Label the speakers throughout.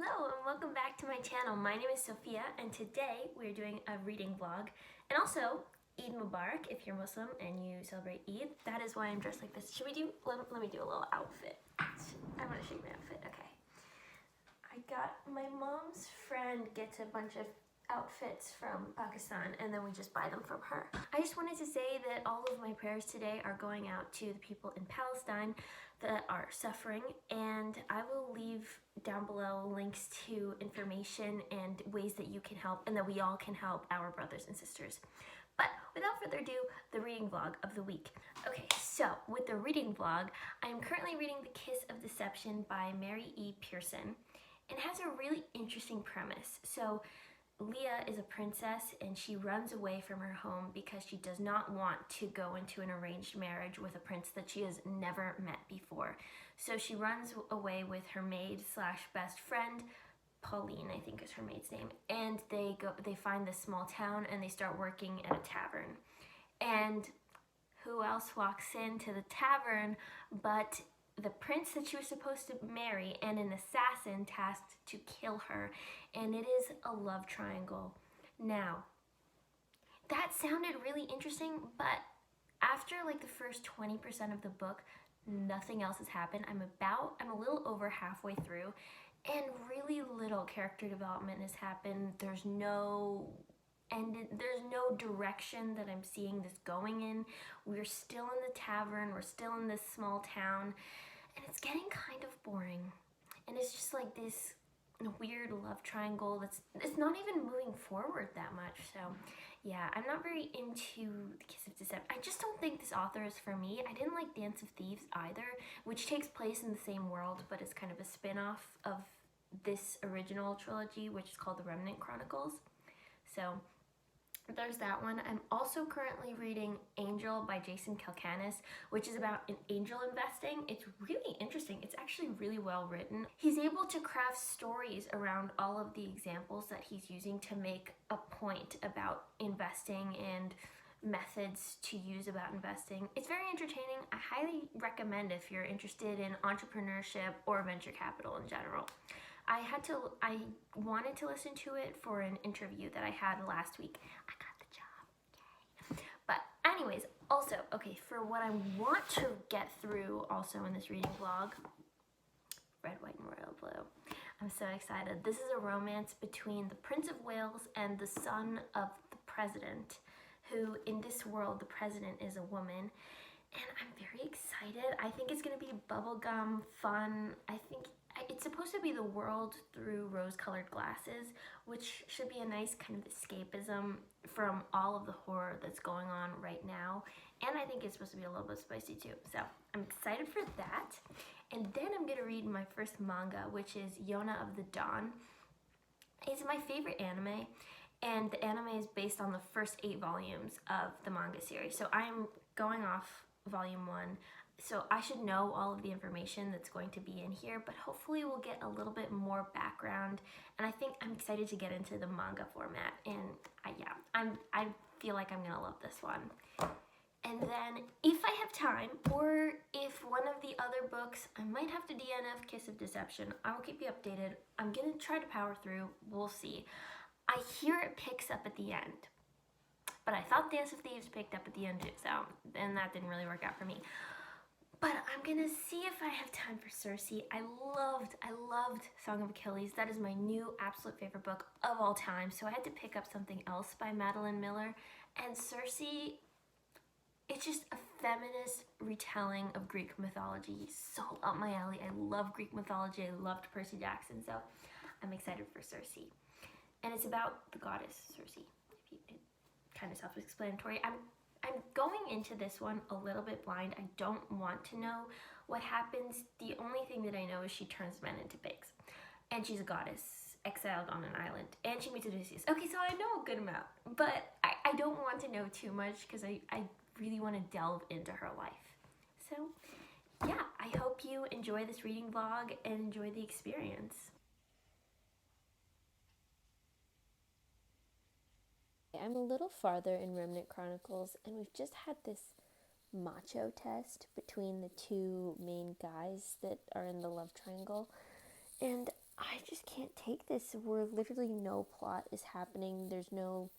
Speaker 1: Hello and welcome back to my channel. My name is Sophia and today we're doing a reading vlog and also Eid Mubarak if you're Muslim and you celebrate Eid. That is why I'm dressed like this. Should we do, let me do a little outfit. I want to show you my outfit. Okay. I got, my mom's friend gets a bunch of outfits from Pakistan and then we just buy them from her. I just wanted to say that all of my prayers today are going out to the people in Palestine that are suffering, and I will leave down below links to information and ways that you can help and that we all can help our brothers and sisters. But without further ado, the reading vlog of the week. Okay, so with the reading vlog, I am currently reading The Kiss of Deception by Mary E. Pearson. It has a really interesting premise. So Leah is a princess and she runs away from her home because she does not want to go into an arranged marriage with a prince that she has never met before. So she runs away with her maid slash best friend, Pauline, I think is her maid's name, and they find this small town and they start working at a tavern. And who else walks into the tavern but the prince that she was supposed to marry and an assassin tasked to kill her, and it is a love triangle. Now, that sounded really interesting, but after like the first 20% of the book, nothing else has happened. I'm a little over halfway through, and really little character development has happened. There's no direction that I'm seeing this going in. We're still in the tavern, we're still in this small town, and it's getting kind of boring. And it's just like this weird love triangle it's not even moving forward that much. So yeah, I'm not very into The Kiss of Deception. I just don't think this author is for me. I didn't like Dance of Thieves either, which takes place in the same world, but it's kind of a spin-off of this original trilogy, which is called The Remnant Chronicles. So there's that one. I'm also currently reading Angel by Jason Calacanis, which is about an angel investing. It's really interesting. It's actually really well written. He's able to craft stories around all of the examples that he's using to make a point about investing and methods to use about investing. It's very entertaining. I highly recommend if you're interested in entrepreneurship or venture capital in general. I wanted to listen to it for an interview that I had last week. I got the job, yay. But anyways, also, okay, for what I want to get through also in this reading vlog, Red, White, and Royal Blue. I'm so excited. This is a romance between the Prince of Wales and the son of the president, who in this world, the president is a woman. And I'm very excited. I think it's gonna be bubblegum fun. I think it's supposed to be the world through rose-colored glasses, which should be a nice kind of escapism from all of the horror that's going on right now. And I think it's supposed to be a little bit spicy too. So I'm excited for that. And then I'm gonna read my first manga, which is Yona of the Dawn. It's my favorite anime, and the anime is based on the first 8 volumes of the manga series. So I'm going off volume 1. So I should know all of the information that's going to be in here, but hopefully we'll get a little bit more background. And I think I'm excited to get into the manga format. And I feel like I'm gonna love this one. And then if I have time, or if one of the other books, I might have to DNF Kiss of Deception. I will keep you updated. I'm gonna try to power through, we'll see. I hear it picks up at the end, but I thought Dance of Thieves picked up at the end too, so, and that didn't really work out for me. But I'm gonna see if I have time for Circe. I loved Song of Achilles. That is my new absolute favorite book of all time. So I had to pick up something else by Madeline Miller. And Circe, it's just a feminist retelling of Greek mythology. So up my alley. I love Greek mythology. I loved Percy Jackson. So I'm excited for Circe. And it's about the goddess Circe. Kind of self-explanatory. I'm going into this one a little bit blind. I don't want to know what happens. The only thing that I know is she turns men into pigs. And she's a goddess exiled on an island. And she meets Odysseus. Okay, so I know a good amount. But I don't want to know too much because I really want to delve into her life. So yeah, I hope you enjoy this reading vlog and enjoy the experience. I'm a little farther in Remnant Chronicles, and we've just had this macho test between the two main guys that are in the love triangle. And I just can't take this where literally no plot is happening. There's no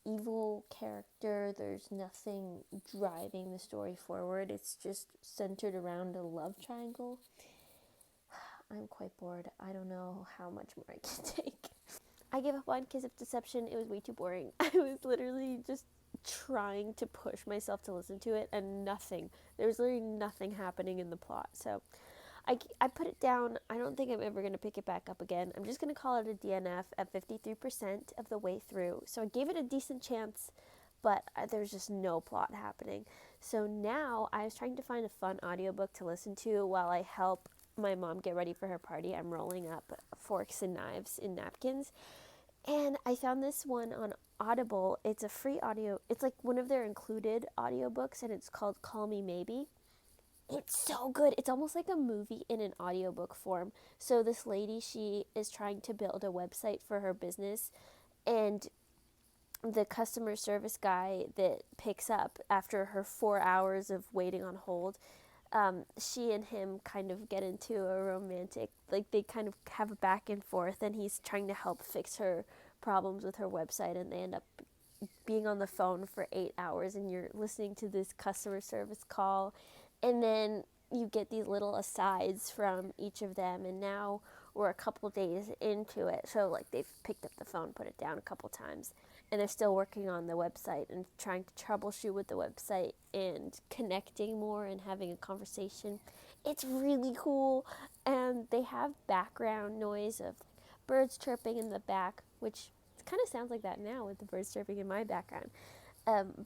Speaker 1: evil character. There's nothing driving the story forward. It's just centered around a love triangle. I'm quite bored. I don't know how much more I can take. I gave up on Kiss of Deception. It was way too boring. I was literally just trying to push myself to listen to it and nothing. There was literally nothing happening in the plot. So I put it down. I don't think I'm ever going to pick it back up again. I'm just going to call it a DNF at 53% of the way through. So I gave it a decent chance, but there's just no plot happening. So now I was trying to find a fun audiobook to listen to while I help my mom get ready for her party. I'm rolling up forks and knives in napkins. And I found this one on Audible. It's a free audio. It's like one of their included audiobooks, and it's called Call Me Maybe. It's so good. It's almost like a movie in an audiobook form. So this lady, she is trying to build a website for her business, and the customer service guy that picks up after her 4 hours of waiting on hold, she and him kind of get into a romantic, like they kind of have a back and forth, and he's trying to help fix her problems with her website, and they end up being on the phone for 8 hours, and you're listening to this customer service call, and then you get these little asides from each of them, and now we're a couple days into it, so like they've picked up the phone, put it down a couple times, and they're still working on the website and trying to troubleshoot with the website and connecting more and having a conversation. It's really cool, and they have background noise of birds chirping in the back, which kind of sounds like that now with the birds chirping in my background.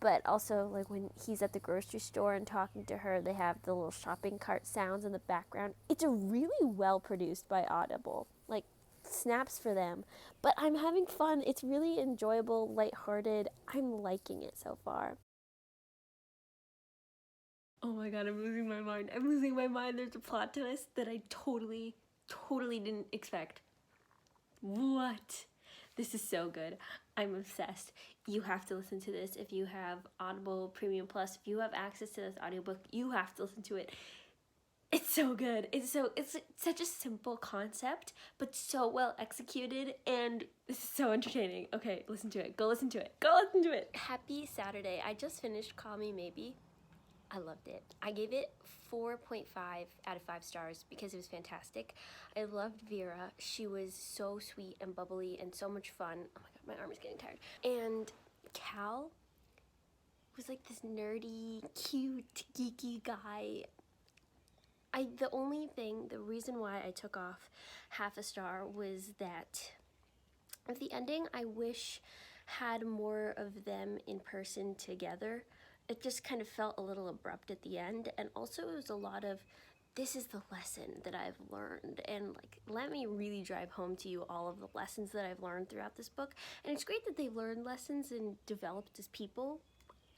Speaker 1: But also, like when he's at the grocery store and talking to her, they have the little shopping cart sounds in the background. It's a really well produced by Audible. Like, snaps for them. But I'm having fun. It's really enjoyable, lighthearted. I'm liking it so far. Oh my god, I'm losing my mind. I'm losing my mind. There's a plot twist that I totally didn't expect. What? This is so good. I'm obsessed. You have to listen to this if you have Audible Premium Plus. If you have access to this audiobook, you have to listen to it. It's so good. It's such a simple concept, but so well executed, and this is so entertaining. Okay, listen to it. Go listen to it. Go listen to it. Happy Saturday. I just finished Call Me Maybe. I loved it. I gave it 4.5 out of 5 stars because it was fantastic. I loved Vera. She was so sweet and bubbly and so much fun. Oh my god, my arm is getting tired. And Cal was like this nerdy, cute, geeky guy. The reason why I took off half a star was that the ending I wish had more of them in person together. It just kind of felt a little abrupt at the end, and also it was a lot of, this is the lesson that I've learned, and like, let me really drive home to you all of the lessons that I've learned throughout this book. And it's great that they've learned lessons and developed as people.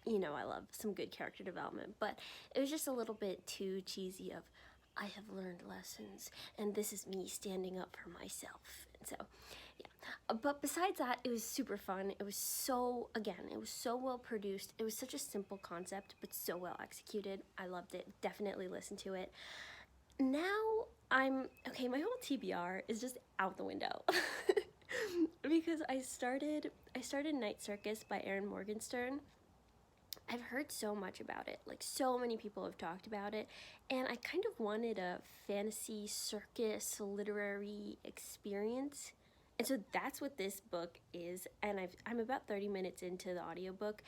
Speaker 1: You know, I love some good character development, but it was just a little bit too cheesy of, I have learned lessons, and this is me standing up for myself. And so, yeah. But besides that, it was super fun. It was so well produced. It was such a simple concept, but so well executed. I loved it. Definitely listen to it. Now, my whole TBR is just out the window. Because I started Night Circus by Erin Morgenstern. I've heard so much about it, like so many people have talked about it, and I kind of wanted a fantasy circus literary experience, and so that's what this book is. And I'm about 30 minutes into the audiobook,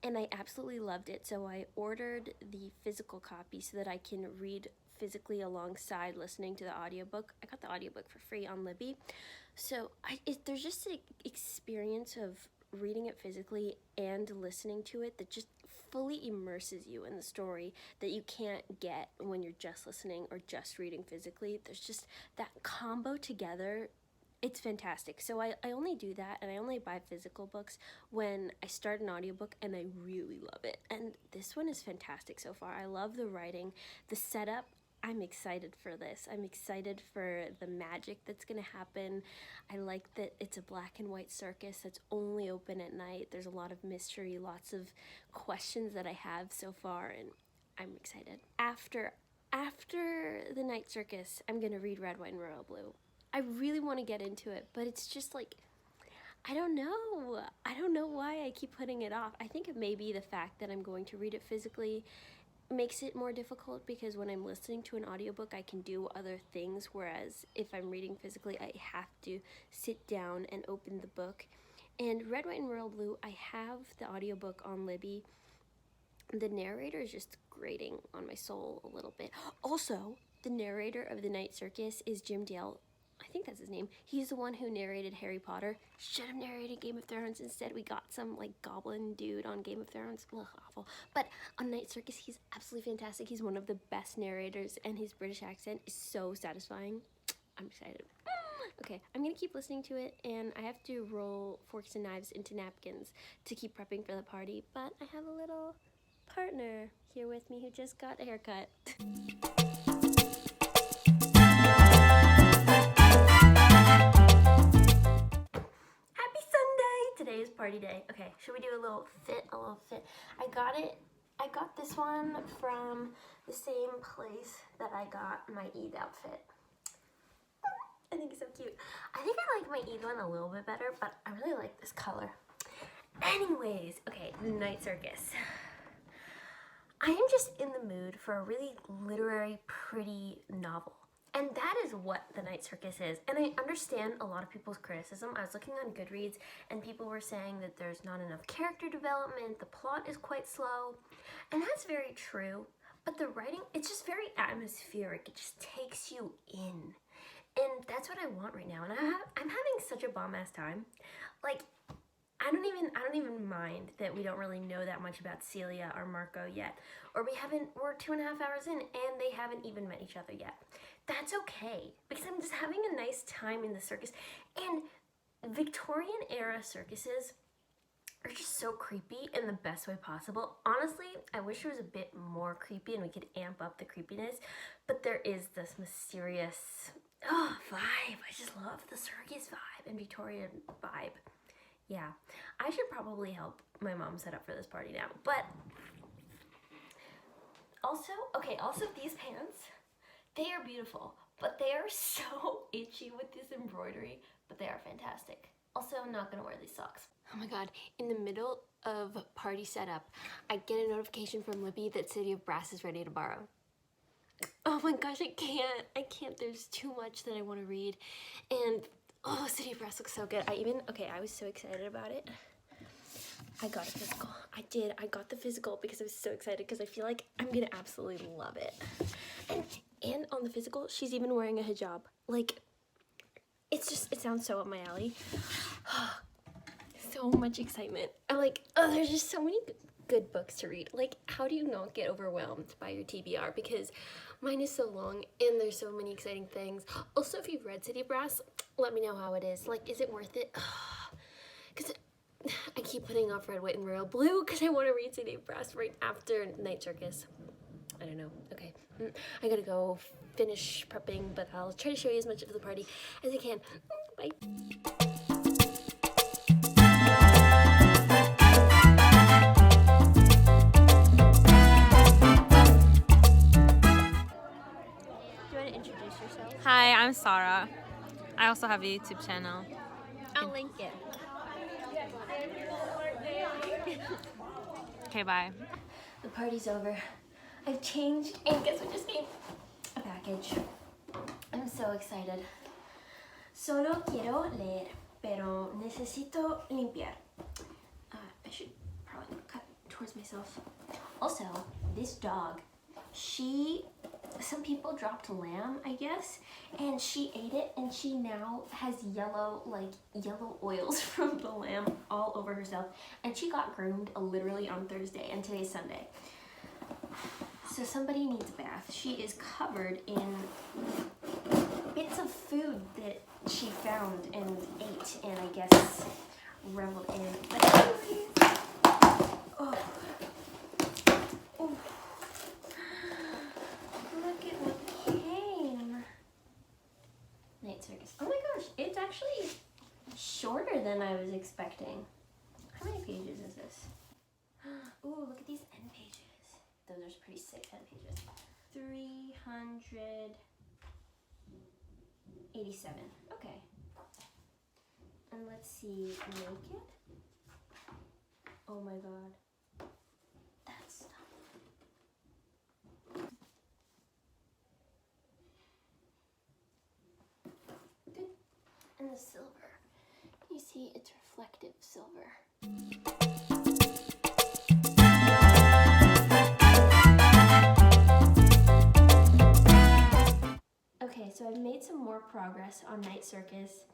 Speaker 1: and I absolutely loved it, so I ordered the physical copy so that I can read physically alongside listening to the audiobook. I got the audiobook for free on Libby, so there's just an experience of reading it physically and listening to it that just fully immerses you in the story that you can't get when you're just listening or just reading physically. There's just that combo together. It's fantastic. So I only do that, and I only buy physical books when I start an audiobook and I really love it. And this one is fantastic so far. I love the writing, the setup. I'm excited for this. I'm excited for the magic that's going to happen. I like that it's a black and white circus that's only open at night. There's a lot of mystery, lots of questions that I have so far, and I'm excited. After the Night Circus, I'm going to read Red, White, and Royal Blue.
Speaker 2: I really want to get into it, but it's just like, I don't know. I don't know why I keep putting it off. I think it may be the fact that I'm going to read it physically makes it more difficult, because when I'm listening to an audiobook, I can do other things, whereas if I'm reading physically, I have to sit down and open the book. And Red, White, and Royal Blue, I have the audiobook on Libby. The narrator is just grating on my soul a little bit. Also, the narrator of the Night Circus is Jim Dale. I think that's his name. He's the one who narrated Harry Potter. Should have narrated Game of Thrones. Instead, we got some like goblin dude on Game of Thrones. Ugh, awful. But on Night Circus, he's absolutely fantastic. He's one of the best narrators, and his British accent is so satisfying. I'm excited. Okay, I'm gonna keep listening to it, and I have to roll forks and knives into napkins to keep prepping for the party, but I have a little partner here with me who just got a haircut.
Speaker 1: Today is party day. Okay, should we do a little fit? I got this one from the same place that I got my Eid outfit. I think it's so cute. I think I like my Eid one a little bit better, but I really like this color. Anyways, okay, the Night Circus. I am just in the mood for a really literary, pretty novel. And that is what the Night Circus is. And I understand a lot of people's criticism. I was looking on Goodreads, and people were saying that there's not enough character development, the plot is quite slow, and that's very true. But the writing, it's just very atmospheric. It just takes you in. And that's what I want right now. And I'm having such a bomb-ass time. Like, I don't even mind that we don't really know that much about Celia or Marco yet. Or we're 2.5 hours in and they haven't even met each other yet. That's okay, because I'm just having a nice time in the circus. And Victorian era circuses are just so creepy in the best way possible. Honestly, I wish it was a bit more creepy and we could amp up the creepiness, but there is this mysterious vibe. I just love the circus vibe and Victorian vibe. Yeah, I should probably help my mom set up for this party now. But also these pants, they are beautiful, but they are so itchy with this embroidery, but they are fantastic. Also, I'm not gonna wear these socks.
Speaker 2: Oh my god, in the middle of party setup, I get a notification from Libby that City of Brass is ready to borrow. Oh my gosh, I can't, there's too much that I want to read. And oh, City of Brass looks so good. I was so excited about it. I got a physical. I got the physical because I was so excited, because I feel like I'm gonna absolutely love it. And on the physical, she's even wearing a hijab. Like, it sounds so up my alley. So much excitement. I'm like, oh, there's just so many good books to read. Like, how do you not get overwhelmed by your TBR? Because mine is so long and there's so many exciting things. Also, if you've read City of Brass, let me know how it is. Like, is it worth it? Because I keep putting off Red, White, and Royal Blue because I want to read City of Brass right after Night Circus. I don't know. Okay, I gotta go finish prepping, but I'll try to show you as much of the party as I can. Bye.
Speaker 3: Hi, I'm Sarah. I also have a YouTube channel.
Speaker 2: I'll link it.
Speaker 3: Okay, bye.
Speaker 1: The party's over. I've changed, and guess what just came? A package. I'm so excited. Solo quiero leer, pero necesito limpiar. I should probably cut towards myself. Also, this dog, some people dropped lamb, I guess, and she ate it, and she now has yellow oils from the lamb all over herself, and she got groomed literally on Thursday, and today's Sunday. So somebody needs a bath. She is covered in bits of food that she found and ate, and I guess reveled in. But anyways, oh. Look at what came. Night Circus. Oh my gosh, it's actually shorter than I was expecting. How many pages is this? Ooh, look at these end pages. Those are pretty sick end pages. 380
Speaker 2: 87. Okay. And let's see, naked. Oh my god. That's stuff. Good. And the silver. You see, it's reflective silver. Okay, so I've made some more progress on Night Circus,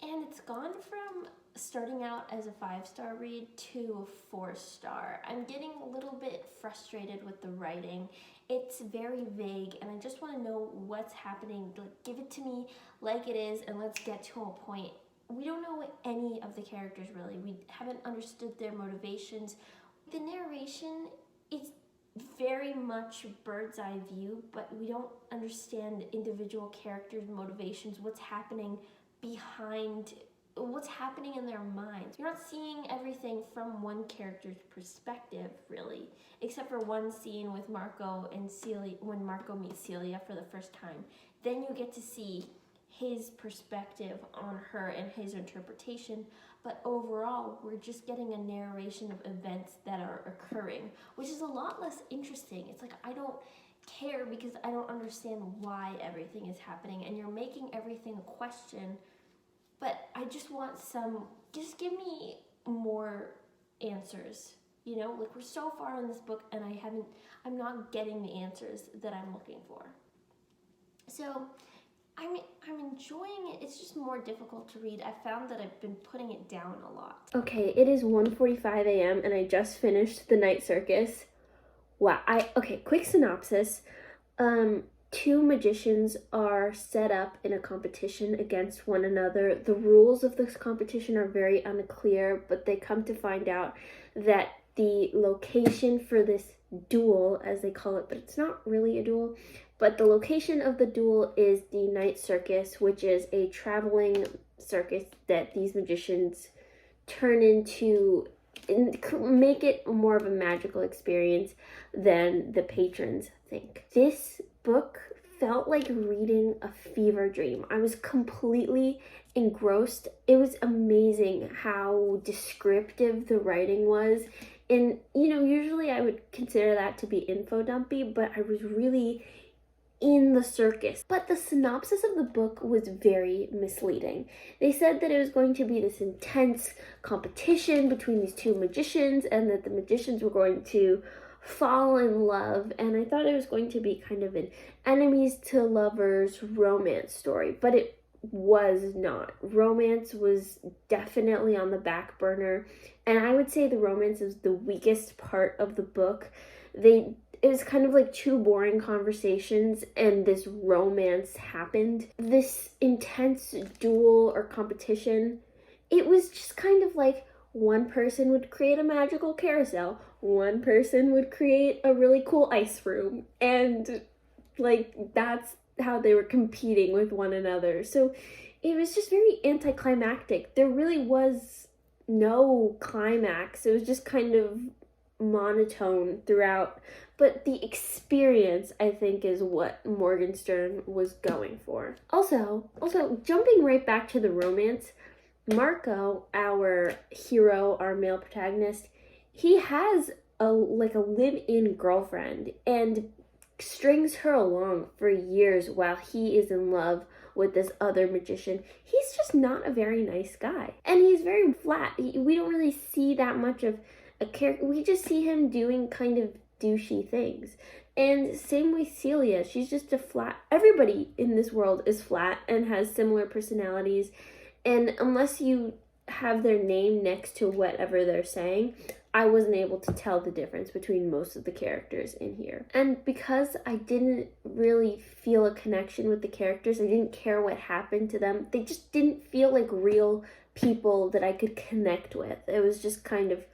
Speaker 2: and it's gone from starting out as a 5-star read to a 4-star. I'm getting a little bit frustrated with the writing. It's very vague, and I just want to know what's happening. Like, give it to me like it is, and let's get to a point. We don't know any of the characters, really. We haven't understood their motivations. The narration is very much bird's eye view, but we don't understand individual characters' motivations, what's happening behind, what's happening in their minds. You're not seeing everything from one character's perspective, really, except for one scene with Marco and Celia, when Marco meets Celia for the first time. Then you get to see his perspective on her and his interpretation, but overall we're just getting a narration of events that are occurring, which is a lot less interesting. It's like, I don't care because I don't understand why everything is happening, and you're making everything a question, but I just want just give me more answers, you know? Like, we're so far in this book and I'm not getting the answers that I'm looking for. So I'm enjoying it. It's just more difficult to read. I found that I've been putting it down a lot. Okay, it is 1:45 a.m. and I just finished the Night Circus. Wow. Okay, quick synopsis. 2 magicians are set up in a competition against one another. The rules of this competition are very unclear, but they come to find out that the location for this duel, as they call it, but it's not really a duel, but the location of the duel is the Night Circus, which is a traveling circus that these magicians turn into and make it more of a magical experience than the patrons think. This book felt like reading a fever dream. I was completely engrossed. It was amazing how descriptive the writing was. And, you know, usually I would consider that to be info dumpy, but I was really in the circus. But the synopsis of the book was very misleading. They said that it was going to be this intense competition between these 2 magicians, and that the magicians were going to fall in love, and I thought it was going to be kind of an enemies to lovers romance story, but it was not. Romance was definitely on the back burner, and I would say the romance is the weakest part of the book. It was kind of like 2 boring conversations and this romance happened. This intense duel or competition, it was just kind of like one person would create a magical carousel, one person would create a really cool ice room, and like that's how they were competing with one another. So it was just very anticlimactic. There really was no climax. It was just kind of monotone throughout, but the experience, I think, is what Morgenstern was going for. Also, jumping right back to the romance, Marco, our hero, our male protagonist, he has a live-in girlfriend and strings her along for years while he is in love with this other magician. He's just not a very nice guy, and he's very flat. We don't really see that much of a character. We just see him doing kind of douchey things. And same with Celia. She's just a flat. Everybody in this world is flat and has similar personalities. And unless you have their name next to whatever they're saying, I wasn't able to tell the difference between most of the characters in here. And because I didn't really feel a connection with the characters, I didn't care what happened to them. They just didn't feel like real people that I could connect with. It was just kind of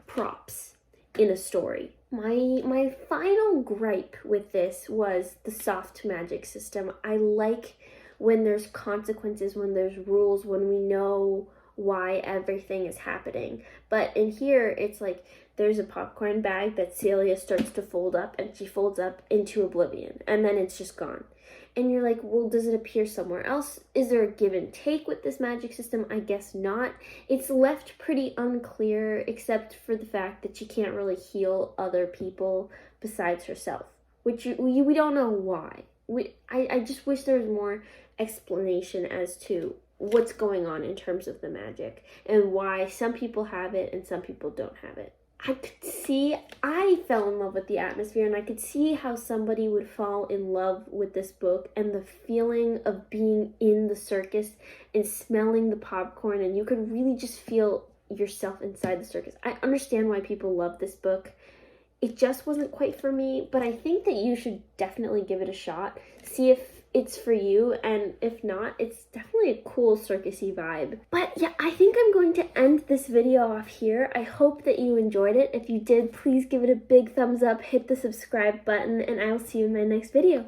Speaker 2: props in a story. My final gripe with this was the soft magic system. I like when there's consequences, when there's rules, when we know
Speaker 4: why everything is happening. But in here, it's like there's a popcorn bag that Celia starts to fold up, and she folds up into oblivion, and then it's just gone. And you're like, well, does it appear somewhere else? Is there a give and take with this magic system? I guess not. It's left pretty unclear, except for the fact that she can't really heal other people besides herself, which we don't know why. I just wish there was more explanation as to what's going on in terms of the magic and why some people have it and some people don't have it. I fell in love with the atmosphere, and I could see how somebody would fall in love with this book and the feeling of being in the circus and smelling the popcorn, and you could really just feel yourself inside the circus. I understand why people love this book. It just wasn't quite for me, but I think that you should definitely give it a shot. See if it's for you, and if not, it's definitely a cool circusy vibe. But yeah, I think I'm going to end this video off here. I hope that you enjoyed it. If you did, please give it a big thumbs up, hit the subscribe button, and I will see you in my next video.